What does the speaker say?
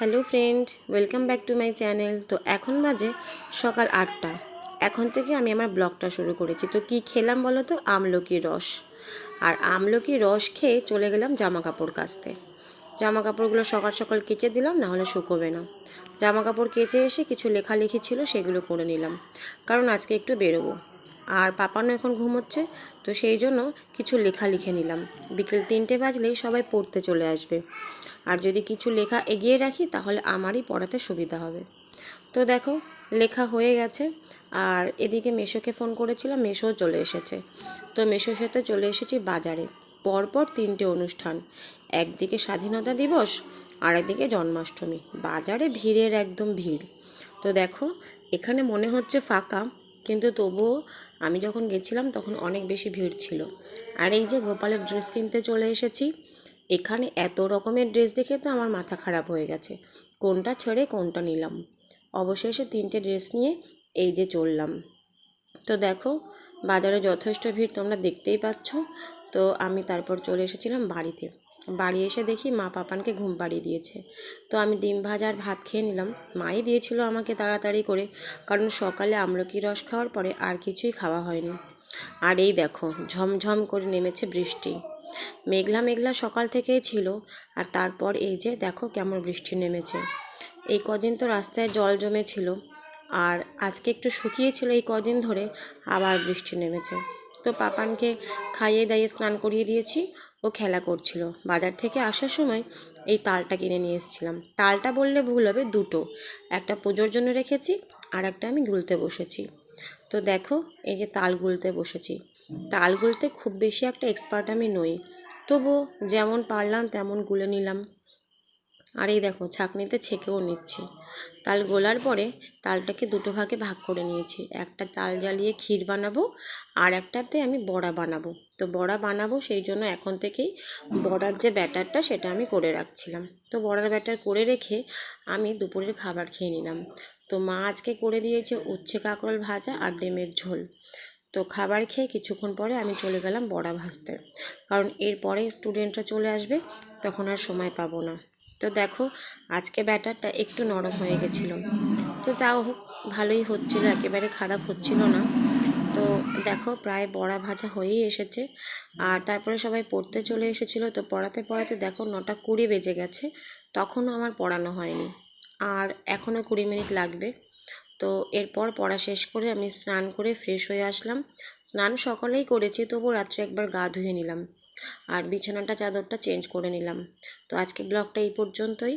Hello friend, welcome back to my channel. তো এখন বাজে সকাল 8টা। এখন থেকে আমি আমার ব্লগটা শুরু করেছি। তো কি খেলাম বলো তো? আমলকির রস। আর আমলকির রস খেয়ে চলে গেলাম জামা কাপড় কাচতে। জামা কাপড়গুলো সকাল সকাল কেচে দিলাম, না হলে শুকোবে না। জামা কাপড় কেচে এসে কিছু লেখালেখি ছিল, সেগুলো করে নিলাম, কারণ আজকে একটু বেরোবো। আর পাপানো এখন ঘুমোচ্ছে, তো সেই জন্য কিছু লেখা লিখে নিলাম। বিকেল 3টে বাজলেই সবাই পড়তে চলে আসবে। আর যদি কিছু লেখা এগিয়ে রাখি তাহলে আমারই পড়াতে সুবিধা হবে। তো দেখো, লেখা হয়ে গেছে। আর এদিকে মেশোকে ফোন করেছিলাম, মেশোও চলে এসেছে। তো মেশোর সাথে চলে এসেছি বাজারে। পরপর 3টে অনুষ্ঠান, একদিকে স্বাধীনতা দিবস আর একদিকে জন্মাষ্টমী। বাজারে ভিড়ের একদম ভিড়। তো দেখো, এখানে মনে হচ্ছে ফাঁকা, কিন্তু তবুও আমি যখন গেছিলাম তখন অনেক বেশি ভিড় ছিল। আর এই যে গোপালের ড্রেস কিনতে চলে এসেছি। এখানে এত রকমের ড্রেস দেখে তো আমার মাথা খারাপ হয়ে গেছে, কোনটা ছেড়ে কোনটা নিলাম। অবশেষে 3টে ড্রেস নিয়ে এই যে চললাম। তো দেখো, বাজারে যথেষ্ট ভিড় তোমরা দেখতেই পাচ্ছ। তো আমি তারপর চলে এসেছিলাম বাড়িতে। বাড়ি এসে দেখি মা পাপানকে ঘুম পাড়িয়ে দিয়েছে। তো আমি ডিম ভাজা আর ভাত খেয়ে নিলাম। মাই দিয়েছিল আমাকে তাড়াতাড়ি করে, কারণ সকালে আমলকি রস খাওয়ার পরে আর কিছুই খাওয়া হয়নি। আর এই দেখো, ঝমঝম করে নেমেছে বৃষ্টি। মেঘলা মেঘলা সকাল থেকেই ছিল। আর তারপর এই যে দেখো কেমন বৃষ্টি নেমেছে। এই কদিন তো রাস্তায় জল জমেছিল, আর আজকে একটু শুকিয়েছিল এই কদিন ধরে, আবার বৃষ্টি নেমেছে। তো পাপানকে খাইয়ে দাইয়ে স্নান করিয়ে দিয়েছি, ও খেলা করছিল। বাজার থেকে আসার সময় এই তালটা কিনে নিয়ে এসেছিলাম। তালটা বললে ভুল হবে, দুটো, একটা পুজোর জন্য রেখেছি আর একটা আমি গুলতে বসেছি। তো দেখো, এই যে তাল গুলতে বসেছি। তাল গুলতে খুব বেশি একটা এক্সপার্ট আমি নই, তবুও যেমন পারলাম তেমন গুলে নিলাম। আর এই দেখো, ছাঁকনিতে ছেঁকেও নিচ্ছি। তাল গোলার পরে তালটাকে দুটো ভাগে ভাগ করে নিয়েছি। একটা তাল জ্বালিয়ে ক্ষীর বানাবো, আর একটাতে আমি বড়া বানাবো। তো বড়া বানাবো সেই জন্য এখন থেকেই বড়ার যে ব্যাটারটা সেটা আমি করে রাখছিলাম। তো বড়ার ব্যাটার করে রেখে আমি দুপুরের খাবার খেয়ে নিলাম। তো মা আজকে করে দিয়েছে উচ্ছে কাঁকরোল ভাজা আর ডিমের ঝোল। তো খাবার খেয়ে কিছুক্ষণ পরে আমি চলে গেলাম বড়া ভাজতে, কারণ এরপরে স্টুডেন্টরা চলে আসবে, তখন আর সময় পাবো না। তো দেখো, আজকে ব্যাটারটা একটু নরম হয়ে গেছিলো। তো তাও হোক, ভালোই হচ্ছিল, একেবারে খারাপ হচ্ছিল না। তো দেখো, প্রায় বড়া ভাজা হয়েই এসেছে। আর তারপরে সবাই পড়তে চলে এসেছিলো। তো পড়াতে পড়াতে দেখো 9টা 20 বেজে গেছে, তখনও আমার পড়ানো হয়নি। আর এখনও 20 মিনিট লাগবে। তো এরপর পড়া শেষ করে আমি স্নান করে ফ্রেশ হয়ে আসলাম। স্নান সকালেই করেছি, তবু রাত্রে একবার গা ধুয়ে নিলাম। আর বিছানাটা চাদরটা চেঞ্জ করে নিলাম। তো আজকে ব্লগটা এই পর্যন্তই।